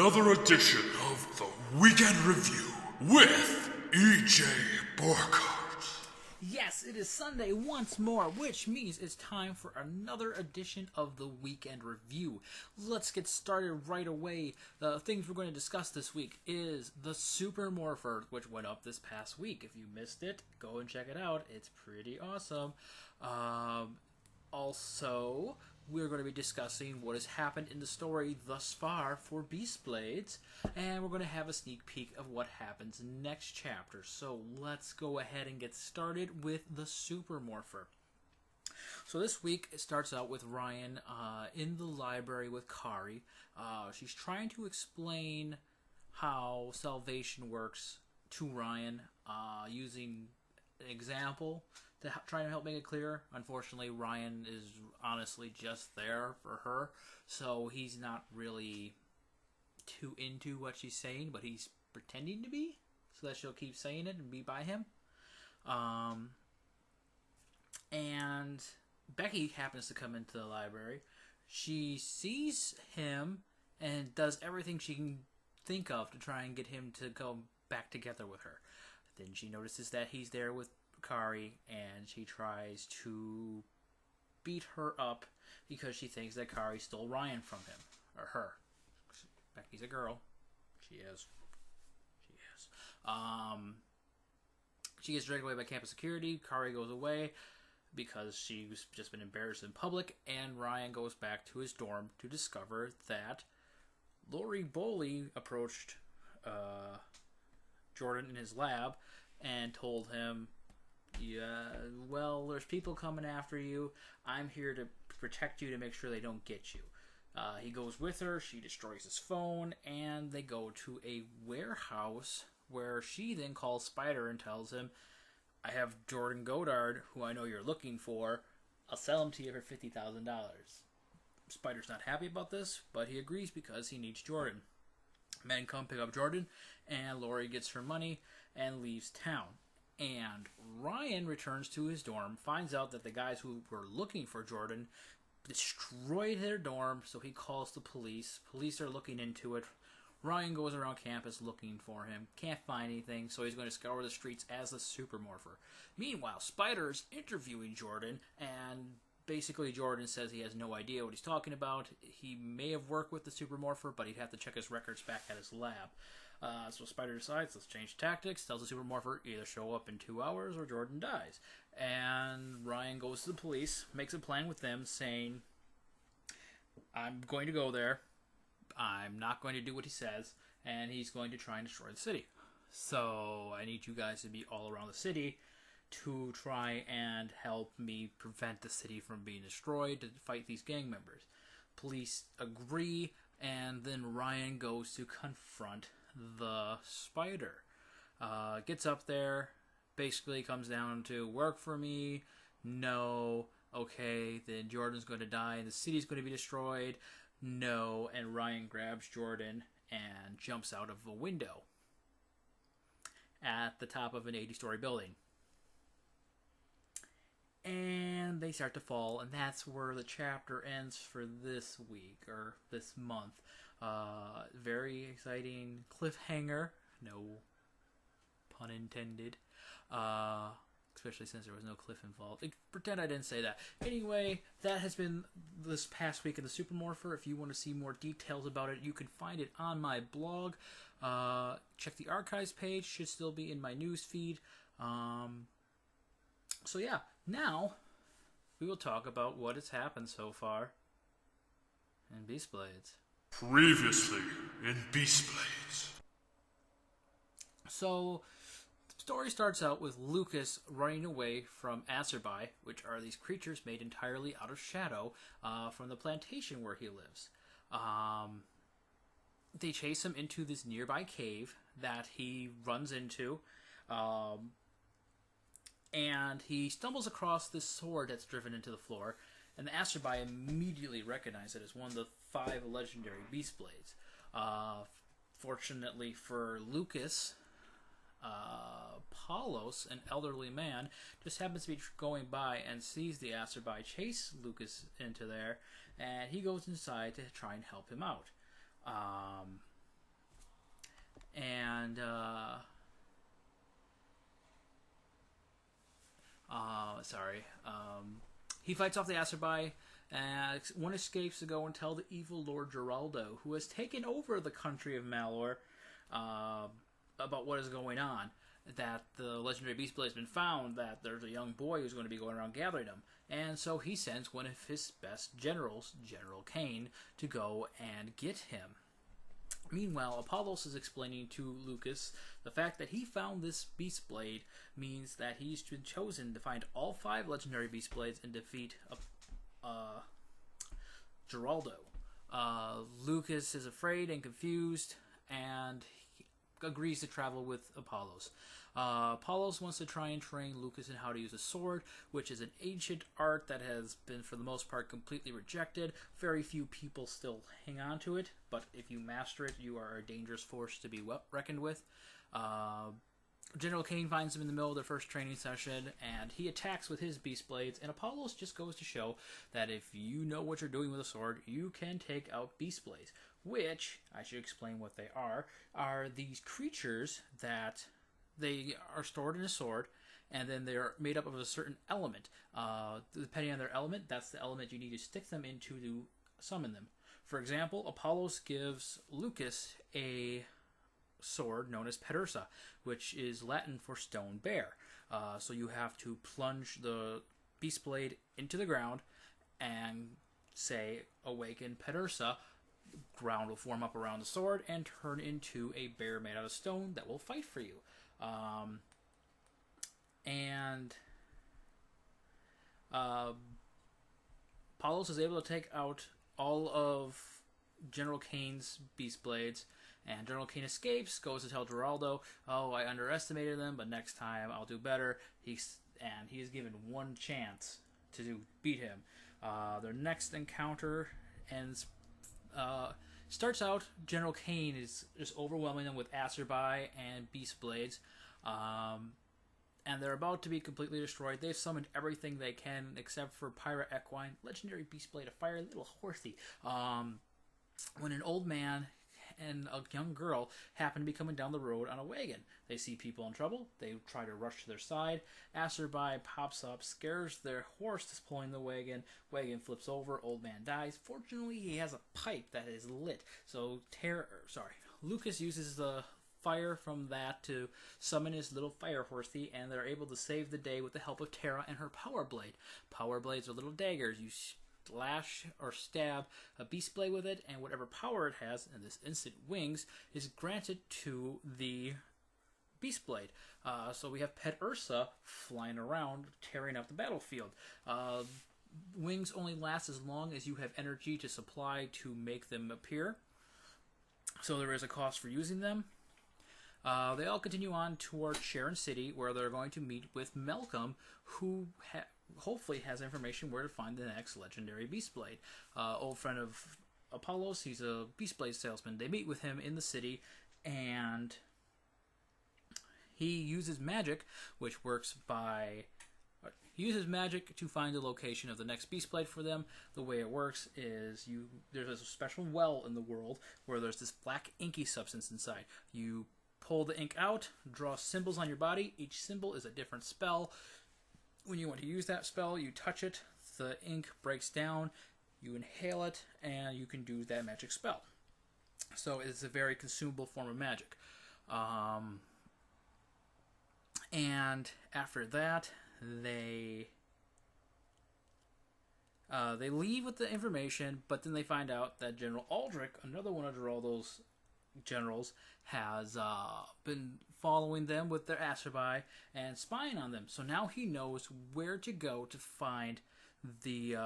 another edition of the Weekend Review with E.J. Borkart. Yes, it is Sunday once more, which means it's time for another edition of the Weekend Review. Let's get started right away. The things we're going to discuss this week is the Super Morpher, which went up this past week. If you missed it, go and check it out. It's pretty awesome. Also, we're going to be discussing what has happened in the story thus far for Beast Blades, and we're going to have a sneak peek of what happens next chapter. So let's go ahead and get started with the Super Morpher. So this week it starts out with Ryan in the library with Kari. She's trying to explain how salvation works to Ryan using an example to try to help make it clear. Unfortunately, Ryan is honestly just there for her, so he's not really too into what she's saying, but he's pretending to be, so that she'll keep saying it and be by him. And Becky happens to come into the library. She sees him and does everything she can think of to try and get him to go back together with her. Then she notices that he's there with Kari, and she tries to beat her up because she thinks that Kari stole Ryan from him, or her. Becky's a girl. She is. She gets dragged away by campus security. Kari goes away because she's just been embarrassed in public, and Ryan goes back to his dorm to discover that Lori Boley approached Jordan in his lab and told him, well, there's people coming after you. I'm here to protect you, to make sure they don't get you. He goes with her. She destroys his phone, and they go to a warehouse where she then calls Spider and tells him, I have Jordan Goddard, who I know you're looking for. I'll sell him to you for $50,000. Spider's not happy about this, but he agrees because he needs Jordan. Men come pick up Jordan, and Lori gets her money and leaves town. And Ryan returns to his dorm, finds out that the guys who were looking for Jordan destroyed their dorm, so he calls the police. Police are looking into it. Ryan goes around campus looking for him. Can't find anything, so he's going to scour the streets as the Super Morpher. Meanwhile, Spider's interviewing Jordan, and basically Jordan says he has no idea what he's talking about. He may have worked with the Super Morpher, but he'd have to check his records back at his lab. So Spider decides, let's change tactics, tells the Super Morpher either show up in 2 hours or Jordan dies. And Ryan goes to the police, makes a plan with them, saying, I'm going to go there, I'm not going to do what he says, and he's going to try and destroy the city. So I need you guys to be all around the city to try and help me prevent the city from being destroyed, to fight these gang members. Police agree, and then Ryan goes to confront the Spider. Gets up there, basically comes down to work for me, no, okay, then Jordan's going to die and the city's going to be destroyed, no, and Ryan grabs Jordan and jumps out of a window at the top of an 80-story building. And they start to fall, and that's where the chapter ends for this week, or this month. Very exciting cliffhanger, no pun intended, especially since there was no cliff involved. Pretend I didn't say that. Anyway, that has been this past week in the Super Morpher. If you want to see more details about it, you can find it on my blog. Check the archives page, should still be in my news feed. So yeah, now we will talk about what has happened so far in Beast Blades. Previously in Beast Blades. So, the story starts out with Lucas running away from Acerbi, which are these creatures made entirely out of shadow from the plantation where he lives. They chase him into this nearby cave that he runs into, and he stumbles across this sword that's driven into the floor, and the Acerbi immediately recognize it as one of the 5 legendary Beast Blades. Fortunately for Lucas, Paulos, an elderly man, just happens to be going by and sees the Acerbi chase Lucas into there, and he goes inside to try and help him out. and he fights off the Acerbi, and one escapes to go and tell the evil Lord Geraldo, who has taken over the country of Malor, about what is going on. That the legendary beast blade has been found, that there's a young boy who's going to be going around gathering them. And so he sends one of his best generals, General Kane, to go and get him. Meanwhile, Apollos is explaining to Lucas the fact that he found this beast blade means that he's been chosen to find all 5 legendary beast blades and defeat Geraldo. Lucas is afraid and confused, and agrees to travel with Apollos. Apollos wants to try and train Lucas in how to use a sword, which is an ancient art that has been, for the most part, completely rejected. Very few people still hang on to it, but if you master it, you are a dangerous force to be reckoned with. General Kane finds him in the middle of their first training session, and he attacks with his beast blades, and Apollos just goes to show that if you know what you're doing with a sword, you can take out beast blades, which, I should explain what they are these creatures that they are stored in a sword, and then they're made up of a certain element. Depending on their element, that's the element you need to stick them into to summon them. For example, Apollos gives Lucas a sword known as Pedersa, which is Latin for stone bear. So you have to plunge the beast blade into the ground and say, awaken Pedersa. Ground will form up around the sword and turn into a bear made out of stone that will fight for you. Apollos is able to take out all of General Kane's beast blades, and General Kane escapes, goes to tell Geraldo, "Oh, I underestimated them, but next time I'll do better." He is given one chance to beat him. Their next encounter starts out, General Kane is just overwhelming them with Acerbi and beast blades, and they're about to be completely destroyed. They've summoned everything they can except for Pyra Equine, legendary beast blade of fire, little horsey. When an old man and a young girl happen to be coming down the road on a wagon. They see people in trouble. They try to rush to their side. Acerbi pops up, scares their horse that's pulling the wagon. Wagon flips over. Old man dies. Fortunately, he has a pipe that is lit. So Lucas uses the fire from that to summon his little fire horsey, and they're able to save the day with the help of Terra and her power blade. Power blades are little daggers. You slash or stab a beast blade with it, and whatever power it has, in this instant wings, is granted to the beast blade. So we have Pet Ursa flying around, tearing up the battlefield. Wings only last as long as you have energy to supply to make them appear, so there is a cost for using them. They all continue on toward Sharon City, where they're going to meet with Malcolm, who hopefully has information where to find the next legendary beast blade. Old friend of Apollos, he's a beast blade salesman. They meet with him in the city, and he uses magic, which works by... He uses magic to find the location of the next beast blade for them. The way it works is there's a special well in the world where there's this black inky substance inside. You pull the ink out, draw symbols on your body. Each symbol is a different spell. When you want to use that spell, you touch it, the ink breaks down, you inhale it, and you can do that magic spell. So it's a very consumable form of magic. And after that, they leave with the information, but then they find out that General Aldrich, another one of Geraldo's generals, has been following them with their Acerbi and spying on them. So now he knows where to go to find the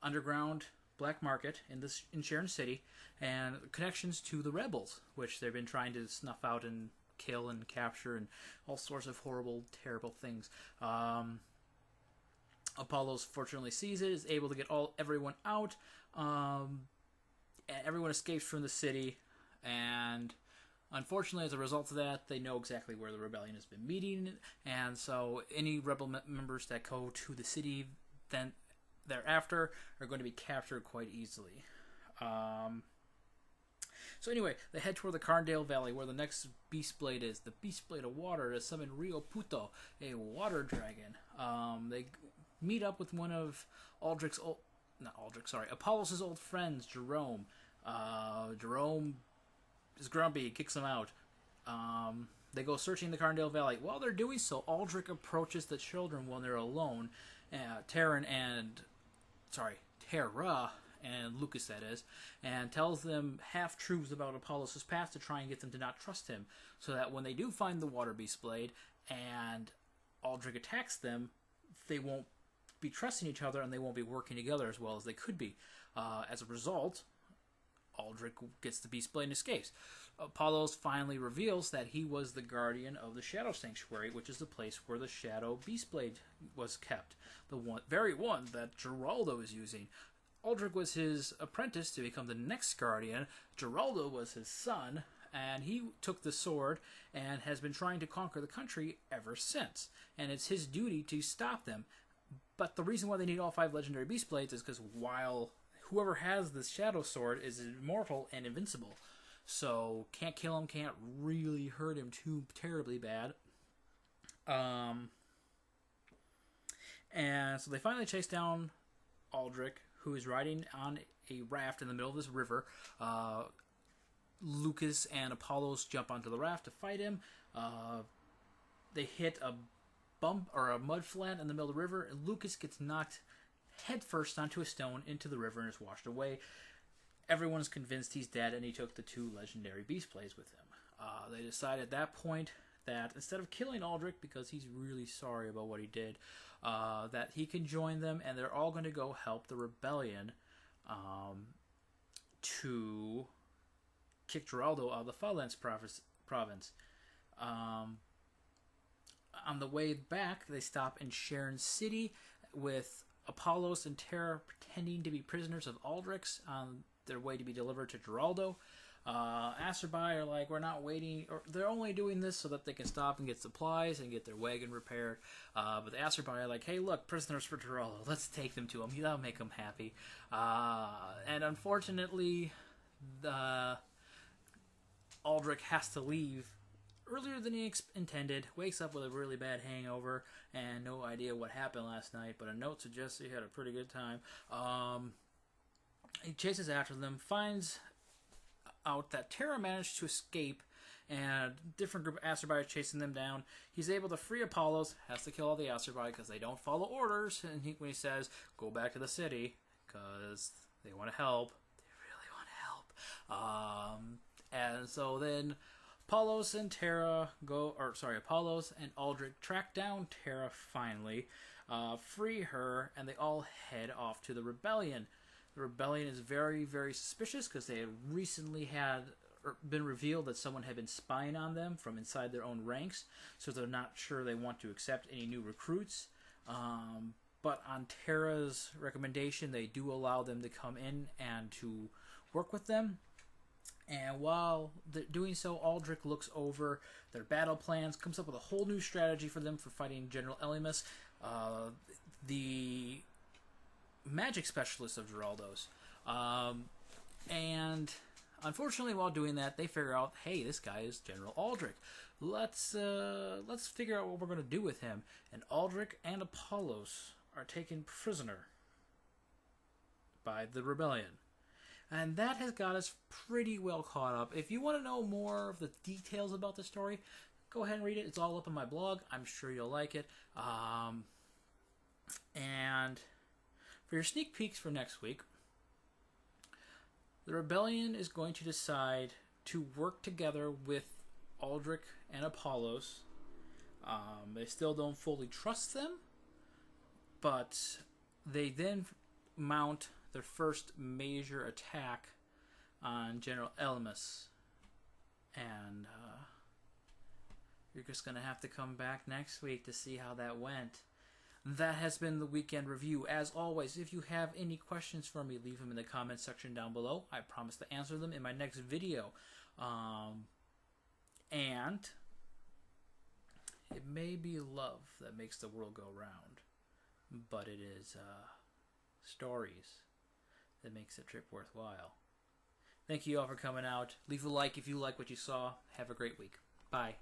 underground black market in Sharon City and connections to the rebels, which they've been trying to snuff out and kill and capture and all sorts of horrible, terrible things. Apollos fortunately sees it, is able to get everyone out, and everyone escapes from the city. And unfortunately, as a result of that, they know exactly where the rebellion has been meeting, and so any rebel members that go to the city then thereafter are going to be captured quite easily. So anyway, they head toward the Carndale Valley, where the next Beast Blade is. The Beast Blade of Water to summon Rio Puto, a water dragon. They meet up with one of Apollos' old friends, Jerome. Jerome is grumpy, kicks him out. They go searching the Carndale Valley. While they're doing so, Aldrich approaches the children when they're alone. Terra and Lucas, that is, and tells them half-truths about Apollos' past to try and get them to not trust him, so that when they do find the Water Beast Blade and Aldrich attacks them, they won't be trusting each other and they won't be working together as well as they could be. As a result, Aldrich gets the Beast Blade and escapes. Apollos finally reveals that he was the guardian of the Shadow Sanctuary, which is the place where the Shadow Beast Blade was kept. The very one that Geraldo is using. Aldrich was his apprentice to become the next guardian. Geraldo was his son, and he took the sword and has been trying to conquer the country ever since. And it's his duty to stop them. But the reason why they need all 5 legendary Beast Blades is because while whoever has the Shadow Sword is immortal and invincible, so can't kill him, can't really hurt him too terribly bad. And so they finally chase down Aldrich, who is riding on a raft in the middle of this river. Lucas and Apollos jump onto the raft to fight him. They hit a bump or a mud flat in the middle of the river, and Lucas gets knocked headfirst onto a stone into the river and is washed away. Everyone's convinced he's dead, and he took the 2 legendary Beast Blades with him. They decide at that point that instead of killing Aldrich, because he's really sorry about what he did, that he can join them, and they're all going to go help the rebellion to kick Geraldo out of the Falance province. On the way back, they stop in Sharon City with Apollos and Terra pretending to be prisoners of Aldrich on their way to be delivered to Geraldo. Acerbi are like, we're not waiting, or they're only doing this so that they can stop and get supplies and get their wagon repaired. But the Acerbi are like, hey, look, prisoners for Geraldo, let's take them to him. That'll make him happy. And unfortunately, Aldrich has to leave earlier than he intended, wakes up with a really bad hangover and no idea what happened last night, but a note suggests he had a pretty good time. He chases after them, finds out that Terra managed to escape, and a different group of Acerbi are chasing them down. He's able to free Apollos, has to kill all the Acerbi because they don't follow orders, and when he says, go back to the city, because they want to help. They really want to help. And so then Apollos and Aldrich track down Terra finally, free her, and they all head off to the rebellion. The rebellion is very, very suspicious because they had recently been revealed that someone had been spying on them from inside their own ranks, so they're not sure they want to accept any new recruits. But on Terra's recommendation, they do allow them to come in and to work with them. And while they're doing so, Aldrich looks over their battle plans, comes up with a whole new strategy for them for fighting General Elimus, the magic specialist of Geraldo's. And unfortunately, while doing that, they figure out, hey, this guy is General Aldrich. Let's figure out what we're going to do with him. And Aldrich and Apollos are taken prisoner by the rebellion. And that has got us pretty well caught up. If you want to know more of the details about the story, go ahead and read it. It's all up on my blog. I'm sure you'll like it. And for your sneak peeks for next week, the rebellion is going to decide to work together with Aldrich and Apollos. They still don't fully trust them, but they then mount their first major attack on General Elimus. And you're just going to have to come back next week to see how that went. That has been the Weekend Review. As always, if you have any questions for me, leave them in the comments section down below. I promise to answer them in my next video. And it may be love that makes the world go round, but it is stories that makes the trip worthwhile. Thank you all for coming out. Leave a like if you like what you saw. Have a great week. Bye.